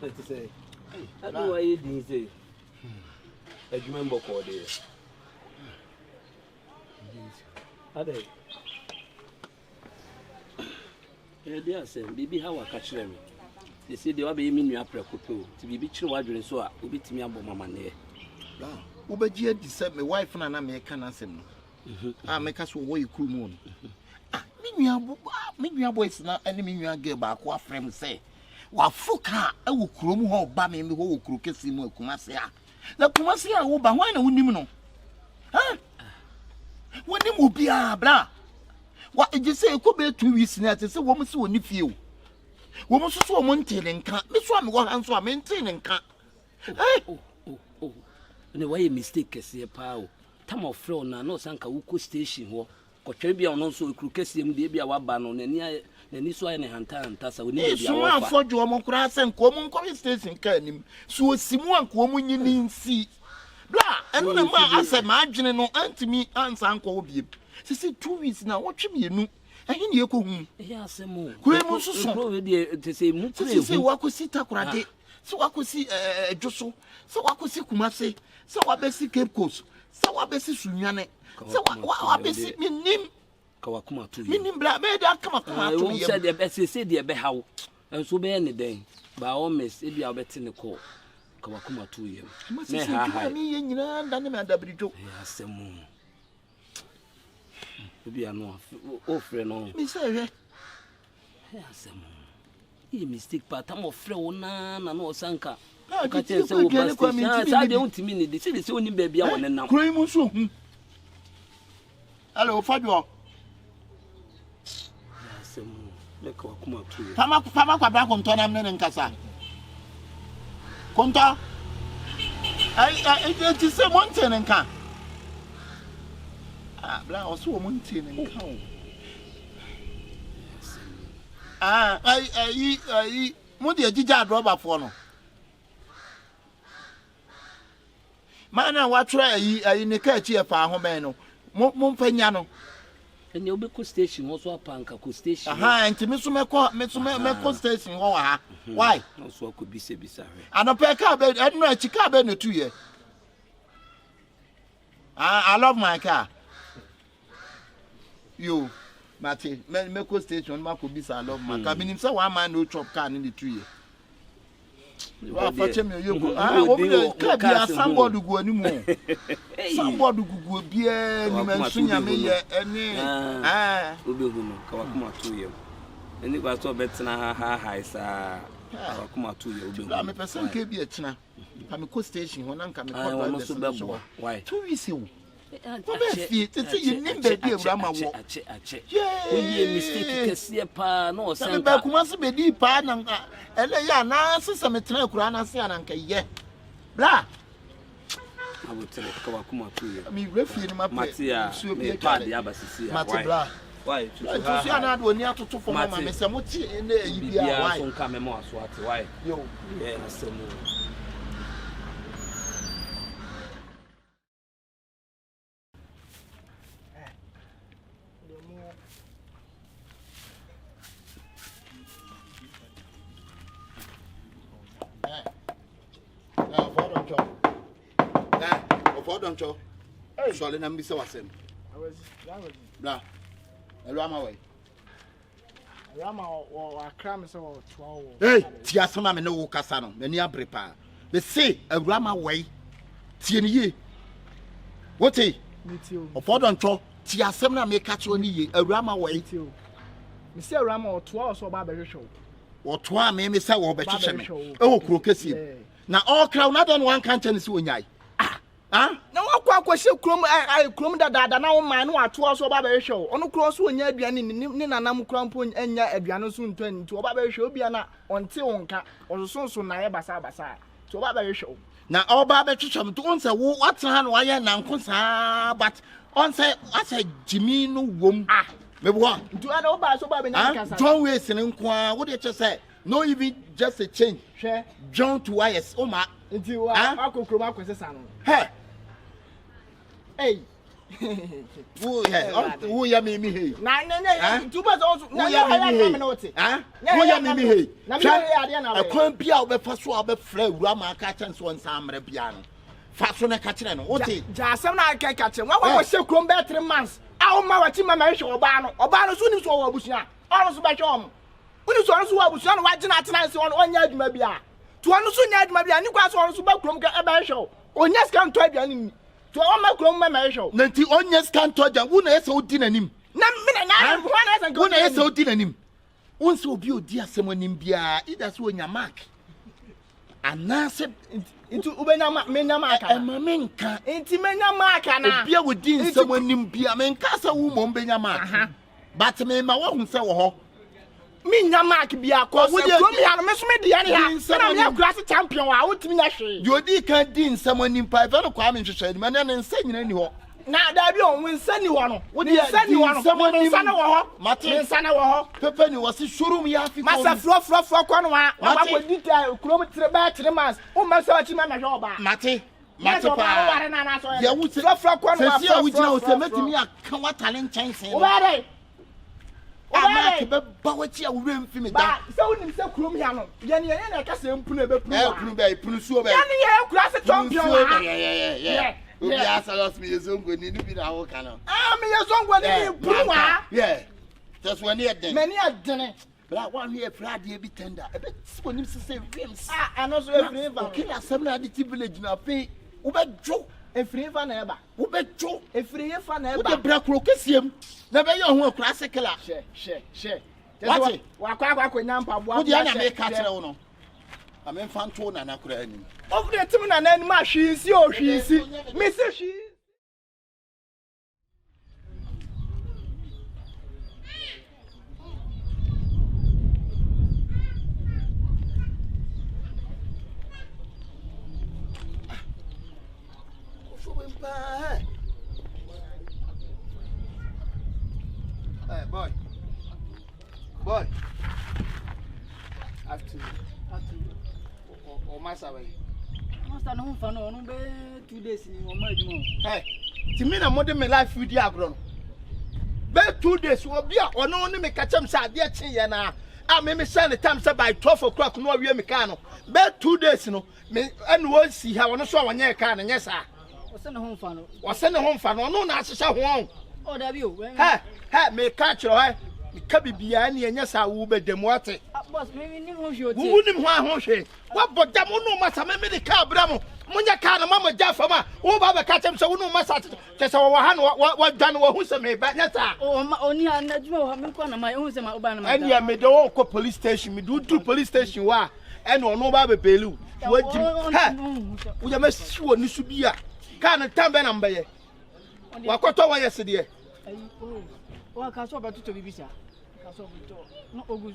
Let's say, I know why you didn't say. I remember for this. Are they? They are saying, baby, how I catch them. They say they will be in your precoco to be true. Why do you so? Will be to me about my money. Ubeji decide my wife and I make an answer. I make us away crew moon. Maybe your boys not enemy you get back what friends say. What fuka, I will chrome ho bammy the whole crooked simo Kumasia. The Kumasia will buy wine and wouldn't know. Huh? When you will be a blah. What did you say? Could be 2 weeks now to say woman so if you. Woman so maintaining can't. Miss one will answer maintaining can't. Oh. The way you mistake is a pow. Tam of flow na no sanka wuko station ho. Ko twebia ono so krukese mu de bia wa ba no nani so ane hanta sa woni bia wa. So afọ jo omo kura sen ko omo nkọ station ka anim. So osimu anko omo nyini nsi. Bla, eno na ma ase ma adwene no antimi ansa anko obi. Sisi 2 weeks na wo tweme enu. Ehe ne ekohu. Ehe asemu. Kure mu so so. Kuro we de se mu kure. Sisi wakosi takurade. So wakosi Joso. So wakosi Kumase. So wabesi Cape Coast. So wabesi Sunyane. So wabesi minim. Kawakuma tu. Minim bla me da kama tu. You said the best say the be how. And so be any den. By all miss e bia obeti ne call. Kawakuma tu yem. Me ha mi ye nyina nda ne me adabrijo. Ya asemu. Obi anu o frɛ no. Me say hwe. Ya asemu. E mistake pa tam of frɛ wo na no sanka. Ka te se wo bas. Sa de untimi ne de se de se oni ba bia wo ne nam. Kuro mu so hu. Hello Fadwo. Ya asemu. Le kawakuma tu yem. Pama kwa bra konto na mne nkasa. Konto. Ai it is a mountain nka. Ah, bla oso mountain nka o. Ah, ai mo de agija droba fo no. Mana wa try ai ne ka chi e fa ho ben no. Mo mfanya no. Ene obi ko station wo so apanka ko station. Aha, enti me so meko station wo ha. Why? No so ko bisa hwe. Anope ka be enu achi ka be no 2 years. I love my car. You, Mati, meko station ma ko bisa I love my car. Minim say one man no chop car in the 2 years. Wa fache me yogo. Obi ka bia somebody go animu. Somebody go bia ni mansunya me ye ene. Obi go no kawakuma tu yem. Eni kwa so betina ha isa. Kawakuma tu ye obi go. Me person ke bia tina. Ka me ko station ho na nka me ko drive so bebo. Why? 2 weeks e wo. Tete you name be di AWURAMA wo. Oye mistake kese pa no sanka. Me ba kuma se be di pa na ele ya na sesa metena kura na se ananka ye. Bla. Abotere kawakuma tu ye. Me refi ni Matia. Me pa de abasisi ya. Mati bla. Why? Tu si ana do ni atoto fo mama me se mo ti ene yi bia why? So nka me mo aso ate why? Yo. Yeah, asemu. Don't hey, so let me say what's him. Blah. AWURAMA way. AWURAMA or cram so 12. Hey, tia sama me no kasa no. Me ni abrepa. They say AWURAMA way. Tie ni ye. What eh? Don't tia sama na me catch oni ye. AWURAMA way. Me say AWURAMA or 12 so ba be show. Or 12 me say wo be hwehwe me. Oh krokesi. Na all crowd na don one kan chane si onyai. Ah, na wakwa hye krom dada na wo man no ato so ba be hwe ono kro so onya aduane ni nanam krampo enya aduane so nto ani to ba be hwe obi na onte wonka osonso na ye basa to ba be hwe na all ba be twetwam to onse wo watena no aye na nkosa but onse asa jimi no wom me bo ntu ana wo ba so ba be nya kasa John we sene nko a wo de che say no even just a change hwe John to YS o ma nti wa akokrom akwese sa no hey hey Who ya me hey. Na two months also. Who ya me hey. Who ya me hey. Na me ade na. A kwan bia obefa so obefra awurama aka chance won samre bia no. Fa so na ka kire no. Wote. Ja asem na aka ka kire. Wa hye krom be 3 months. Awo ma wachi ma hye oba no. Oba no so ni so wo abusia. Ono so be hwe om. Uni so ono so wo abusia no wa gina atena nse onya adwuma bia. To ono so nya adwuma bia ni kwa so ono so ba krom ka e be hwe. Onya ska nto aduane ni. To on ma krom ma hwe. Nanti onya ska nto aduane wo na ese odi nanim. Na me na ho na ese wo na ese odi nanim. Once obi odi asem anim bia ida so onya mark. Anase into ubenya menya mark ma menka enti menya mark na obi a wodi nsem anim bia menka sa wo mo benya mark. But me ma wo hu se wo ho. Menya mark bia ko se krom ya no me so me dia ne ha. Na me akura se champion wa wotimi nya hwe. You odi kan di nsem anim pa ve no kwa me hwehwe ni ma ne nsa nyina ni ho. Na da bi on nsa ni wo no. Wo di nsa ni wo no. Nsa na wo ho. Mate nsa na wo ho. Pepe ni wo se shurum ya fi ko. Masa fro ko no wa. Wa ko di ta krom 3 months. O ma se wa chi ma hwe oba. Mate pa. Ya wo se fro ko no wa. Se ya wo gina wo se metimi aka wa talent chance. Wo ba dai. Ama ke be ba wachi a wo mfi me da. Ba se wonim se krom ya no. Ye ne na ka se mpunu e be punu wa. Punu be punu suo be. Ya ne ye kura se champion wa. Yeah. Obi asa lost me zongo ni bi na wo kana. Me zongo ni punu wa. Yeah. Just when you den. Many adene. But one here Friday be tender. E be sponim se rims. Ano so every van. Okay, asem na aditi village na pe. Wo be dwo. Efiri fa na eba. Wo be dwo. Efiri fa na eba. Wo de bra kro kesiem. Na be ye ho akura sekela. She. What? Wa kwa nyampa bo. Wo dia na me ka kire wo no. Amen fanto na na kura anim. Of the team na na anim ahwisi ohwisi. Me se hwi. Hey, boy. After Master way. Master no fa no be 2 days ni o ma adwuma. Hey, ti me na modern me life with dia agro no. Be 2 days obi a ono ne me ka chem say ade chen ye na. A me send the time say by 12 o'clock no awie me ka no. Be 2 days no me ene wo si ha wono so wonye ka na nye sa. O se ne ho fa no. O se ne ho fa no no na ahyehyɛ ho. O da bi o. Hey, me ka kiro he. Ka bibia na enya sa wo be demu ate. Boss me ni ho hwe o ti. Wo nim ho ahwe. Wa bodam no masa me de ka bra mo. Munya ka na mama ja fama. Wo ba be ka chem se wo no masa te se wo ha no wa dwan wo hu se me ba nya sa. O ni an adwuma o ha me kwa na ma hu se ma o ba na ma. Anya me de wo ko police station me do police station wa. Ene ono ba be pelu. Wo jim. Ha. Wo ya me siwo ni su bia. Ka na tambe na mbaye. Wa koto wa yese de. O ka so ba tuto bibisa. Ka so buto. No ogu.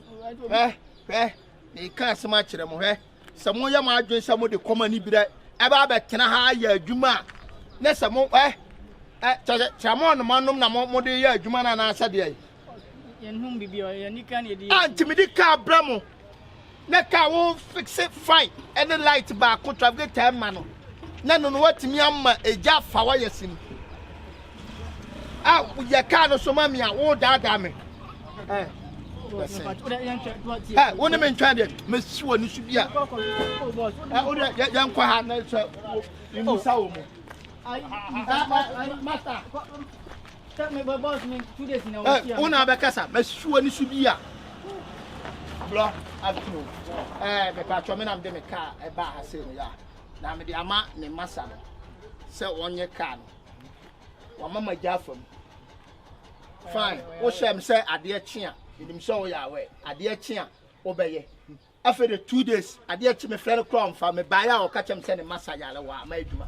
Me ka asema kire mo he. Samo ya ma adwen samo de koma ni bire. E ba be tena ha ya adwuma. Na samo chamo no manom na mo de ya adwuma na na asa de ai. Ye nhum bibia ye ni kan ye di. Anti me di ka bra mo. Na ka wo fix it fine. Any light ba ko traffic time ma no. Na no watimi amma eja fa wa yesim. Ya ka no so ma me a wo dada me. Wo ne me ntwa de me siwo ni su bia. O de yan kwa ha na so ni sa wo mo. Master. Tell me boss me 2 days now. Una be kasa me siwo ni su bia. Bro, afternoon. Me pa cho me na de me car e ba ha se no ya. Na me de ama ne masa no. Se wonye car no. Wa mama jafam. Fine. Wo shem say ade chia. Idim so ya we. Ade chia obeye. After the 2 days, ade chi me friend krom fa me ba ya o ka chem say ne masa ya le wa ma aduma.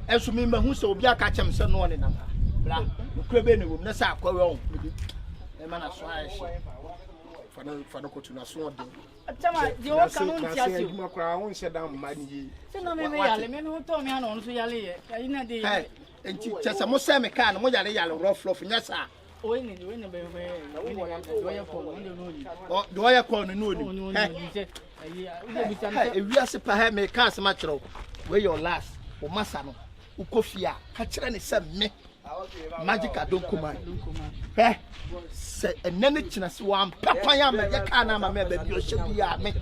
Enso me mahu se obi aka chem say no ne na ma. Bra, kure be ne wom na sa akwa we on. E ma na so a she. Fano ko tuna so den. Chama, di o ka no ntia si. Ma kra ho nse dan ma ni. Se no me yale, me no to me ana on so yale ye. Ayi na de. Hey, enti chese mo se me ka no mo yale rough nya sa. O ni be do ya ko no ni. O do ya ko no ni. Hey, e wi ase pa ha me ka ase ma kiro. We your last. O masa no. Ukofia. Ka kire ne se me. Magic don't come on. Eh? Say a nene china one papaya me yakana ma me baby o shebi ya me.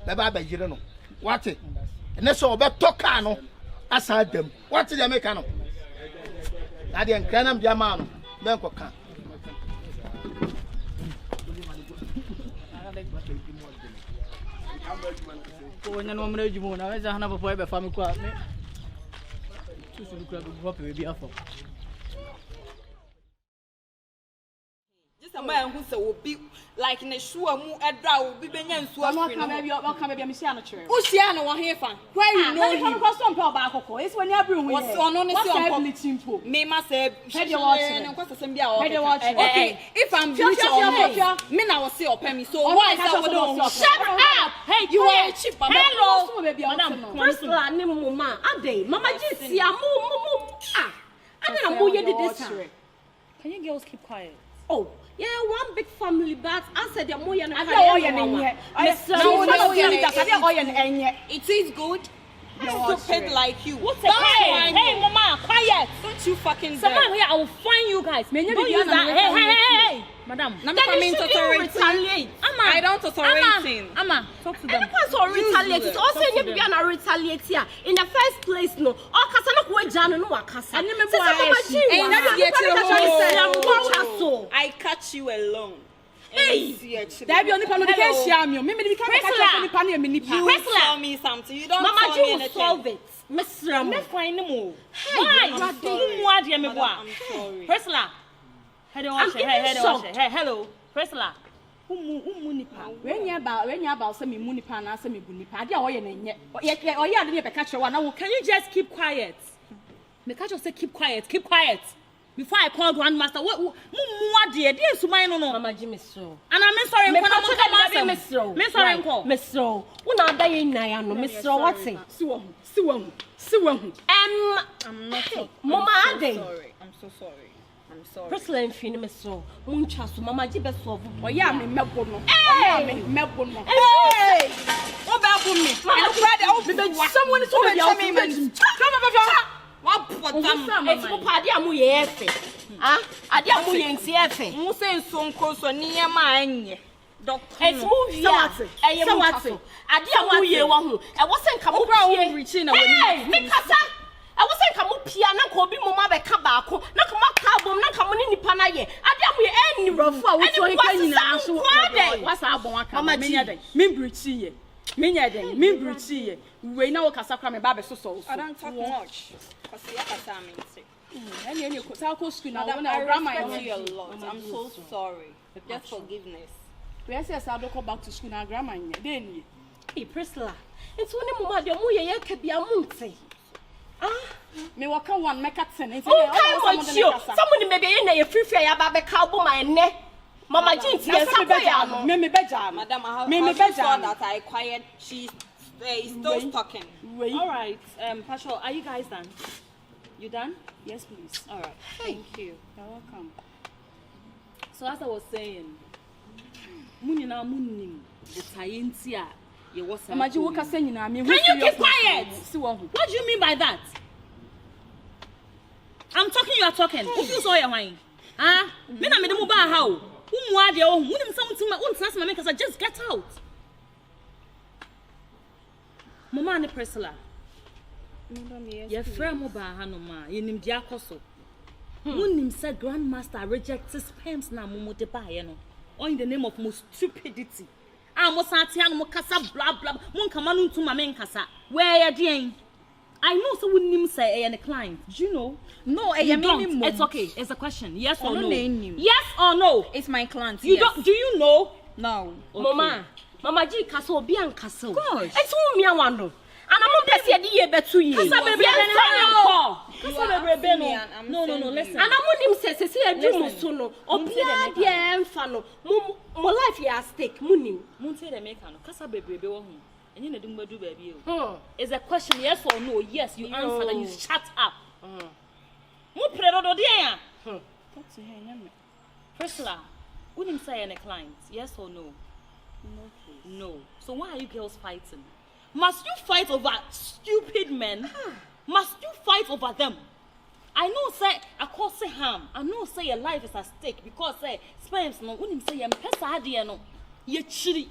Baba be jire no. What it? And that's all about Tokano. Asa them. What is the Americano? I didn't cranam their man. Benko can. When you know me, you know, I have a boy by family. Just a man who will be like in a shoe mu edra will be benyan so Welcome, baby, I'm Siana chair. Usiana wa hefa. Where you know him? Question per back. It's when you're bringing what's on the me must say, head your watching. Okay, if I'm rich, me now see open me. So why is that? Shut up! Hey, you are a cheap. Hello, baby, madam. Personal name, mama. Ade, mama, just see a ah. I don't know who you did this. Can you girls keep quiet? Oh. Yeah, one big family, but I said they're more than it is good. Stupid like you. What's hey, mama, quiet. Don't you fucking someone here, I will find you guys. Don't use that. Hey, madam. Retaliate. I don't tolerate. Amma, talk to them. Retaliate. It's also you be an retaliate here. In the first place, no. All kasana ko ejano no wakasa. I catch you alone. Hey, there be only pan the case share me. Me be can pan me nipa. You tell me something. You don't Mama, tell me you anything. solve it. Miss Ram. Me find no more. Why? I'm sorry. Priscilla. Hey, hello. Priscilla. Who nipa? When you about say me nipa na say me bu nipa. Ade a wo ye na nye. Oye ade ne be ka kire wa na wo. Can you just keep quiet? Me catch you say keep quiet. Before I call grandmaster, what dear Suman no. Mama Jimmy so. And I'm sorry, Miss Ro. Una day in Nayano, Miss Ro, what's it? Siwon. I'm not. Mama Ade. I'm so sorry. President Fini Miss Ro. Muncha so Mama Jibe so. Oh yeah, me mebo no. Hey! Hey! What about me? Someone is over me. What put them? It's for party amu yefe. Ah, adi amu yensi yefe. Mu say so nkoso niye ma anye. It's movie. So what? Adi amu ye wa hu. E wo se nka mo pie. Hey, me kasa. E wo se nka mo pia na ko bi mo ma be ka ba ko. Na ko ma ka bom na ka mo ni nipa na ye. Adi amu ye eni rofo a wo so hika nyina so. What's abon aka? Me nya den. Me brichi ye. Me nya den. Me brichi ye. We na wo kasa kra me ba be so. I don't talk much. I respect you a lot. I'm so sorry. Just forgiveness. We say I don't go back to school now, grandma. Then, hey, Priscilla, it's only Mama, your moya can be a moonty. Ah, me walk one, make a ten. Somebody may be in a free fair about the cowboy, my neck. Mama Jean, me beja, Madam, I have that I quiet. She's still talking. All right, Pastor, are you guys done? You done? Yes, please. All right. Thank you. You're welcome. So as I was saying, Munina Munim, the Tayentia, you was imagine what can you keep quiet? What do you mean by that? I'm talking, you are talking. Who feels all your mind? Ah, Mina made a mobile how? Whom are they? Wouldn't someone to my own trust my makers? Just get out. Mama and Priscilla. Your friend mobile hanoma, you named Jacoso. Wouldn't say grandmaster rejects sperms now, Momo de Bayano, or in the name of most stupidity. I must Satiano Mocasa, blah blah, Moncamanum to my main casa. Where are you? I know so wouldn't say a client. Do you know? No, it's okay. It's a question. Yes or no? Yes or no? It's my client. You don't. Do you know? No. Okay. Mama G Castle be and Castle. Gosh. It's who me a wonder. And I'm not a year but 2 years. No, listen. And I'm on him says, I do soon. Or Pierre Fano. More life here at stake. Munim. Munte the mechano. Casa baby. And you know, do baby. It's a question, yes or no? Yes, you answer and you shut up. Priscilla, wouldn't say any clients, yes or no? No. So why are you girls fighting? Must you fight over stupid men? Must you fight over them? I know say I cause say harm. I know say your life is at stake because say sperms no when him say yem pesa ade no ye chiri.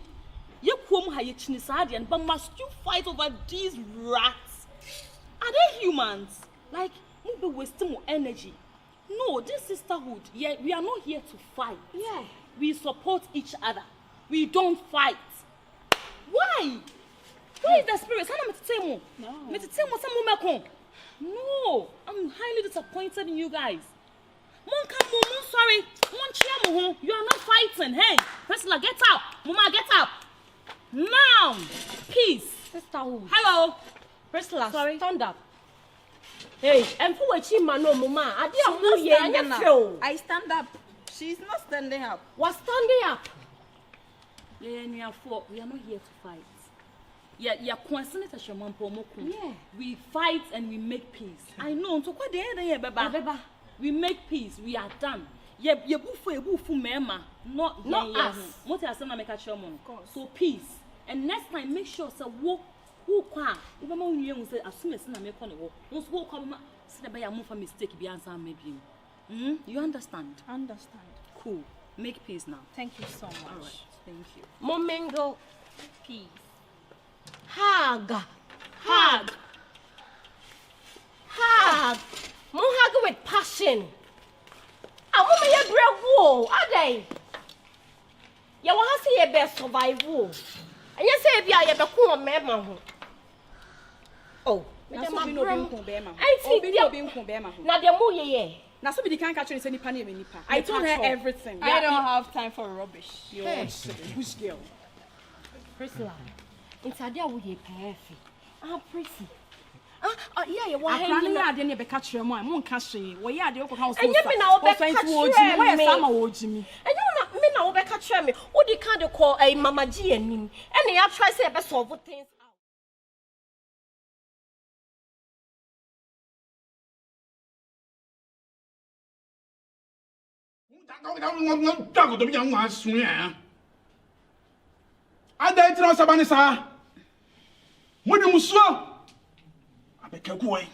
Ye kwom ha ye chini sa ade but must you fight over these rats? Are they humans? Like we be wasting more energy. No, this sisterhood, yeah, we are not here to fight. Yeah. We support each other. We don't fight. Why? Where is the spirit? No, I'm highly disappointed in you guys. Sorry. You are not fighting. Hey, Priscilla, get out. Mama, get out. Now, peace. Sisterhood. Hello. Priscilla, sorry. Stand up. Hey, and for what you man, no, Mama. I stand up. She's not standing up. What's standing up? Yeah, we are not here to fight. Yeah, we fight and we make peace. I know. So what Baba? We make peace. We are done. Not us. What I say, make a show so peace. And next time, make sure so walk. Who kwa? You say assume it's not make on the walk. Once walk come, say the buyer move for mistake. Be answer maybe. You understand? Understand. Cool. Make peace now. Thank you so much. All right. Thank you. Momengo. Peace. Hug. Mo hug with passion. I want my brave war. Are they? You want to see a best survival. And you say be a cool man. Oh, na so bi no bi nko be ma. Obi no bi nko be ma. Na de mo ye. Na so bi di kan catch you say nipa na nipa. I told her everything. I don't have time for rubbish. You're who's girl? Priscilla. It's a day we ye perfect. Prissy. Yeah, you I want planning ya de ne be catch you mo nka hwe. Wo ya de house. And you be na wo be catch you. Why sama wo jimi? And you me na wo be catch me. Wo di kan de call Mama G anim. And you try say be solve things. I died to Sabanisa. When you saw, I beg you away.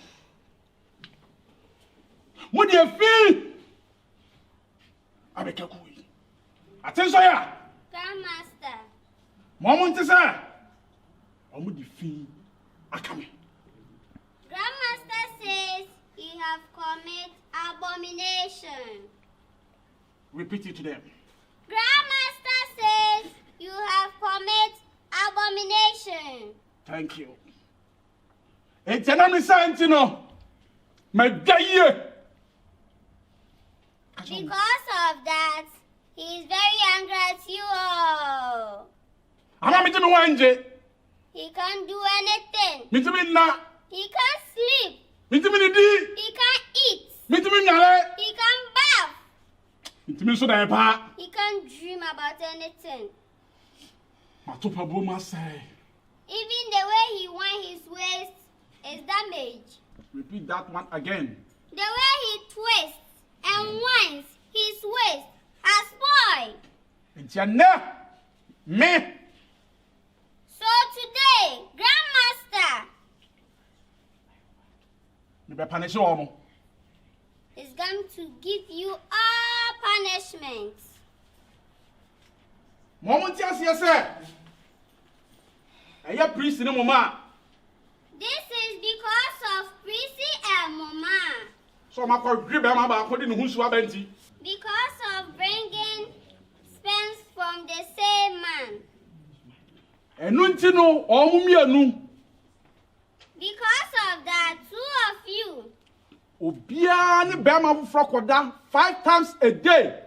What do you feel? I beg you away. Attention, ya. Grandmaster. Moment is there. I'm with the fee. I come in. Grandmaster says you have committed abomination. Repeat it to them. Grandmaster says you have committed abomination. Thank you. It's an unisantino. My day. Because of that, he is very angry at you all. I'm to know He can't do anything. Mitimina. He can't sleep. Mitimini. He can't eat. Mitimina. He can't bath. Mitimisuda. He can't dream about anything. Matupa Boma say. Even the way he winds his waist is damaged. Repeat that one again. The way he twists and winds his waist has spoiled. It's your neck. Me. So today, Grandmaster is going to give you all punishments. Moment, yes, sir. I have priest in a moment. This is because of Prissy and Mama. So my grip about putting who's Benti. Because of bringing spends from the same man. And Nuntino or Mumianu. Because of that, two of you Obiani Bama Frokoda 5 times a day.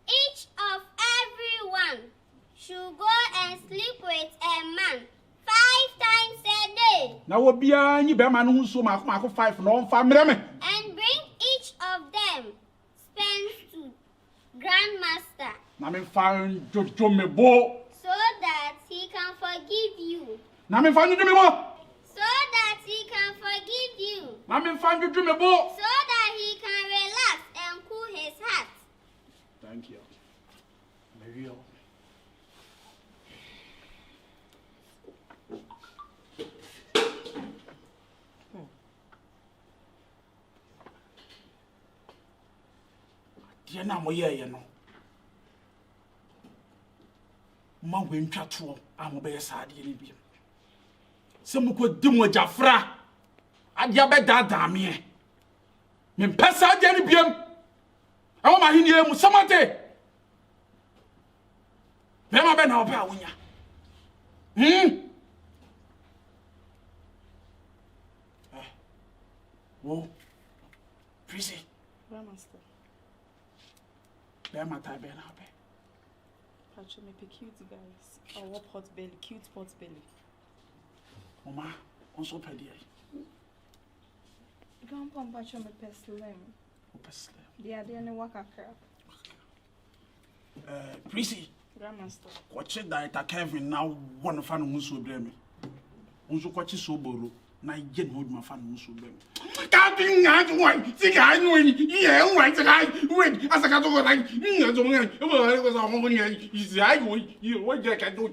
each of everyone should go and sleep with a man 5 times a day. Now Obiani Bama who's so much 5 no family. And bring each of them spends to Grandmaster Namin found Jojo Mebo. so that he can forgive you. Namin found you Mebo. So that he can forgive you. Namin found you Mebo. So that he can relax and cool his heart. Thank you. Maybe deɛ na mo yɛ no ma we ntwa to a mo bɛyɛ saa deɛ ne bi sɛ mo ko di mo jafra adia bɛ daadaa me me mpɛ saa deɛ ne biam ɛwɔ ma henie mu samate bɛma bɛ na ɔbɛ a wonya Wo, Prissy. Grandmaster. Bema tai bena be. Pacho me pe cute guys. Or pot belly, cute pot belly. Mama, on so pedi ai. Grandpa pacho me pe slim. O pe slim. Dia ne waka crap. Prissy. Grandmaster. Kwache director Kevin now one fan no so bre me. Onso kwache so boro. Na ye no duma fa no so be ka tin nga one ti ka no ye one ti ka wait asaka to go like nga to nga e bo ko so mo ni is ai wo je ka do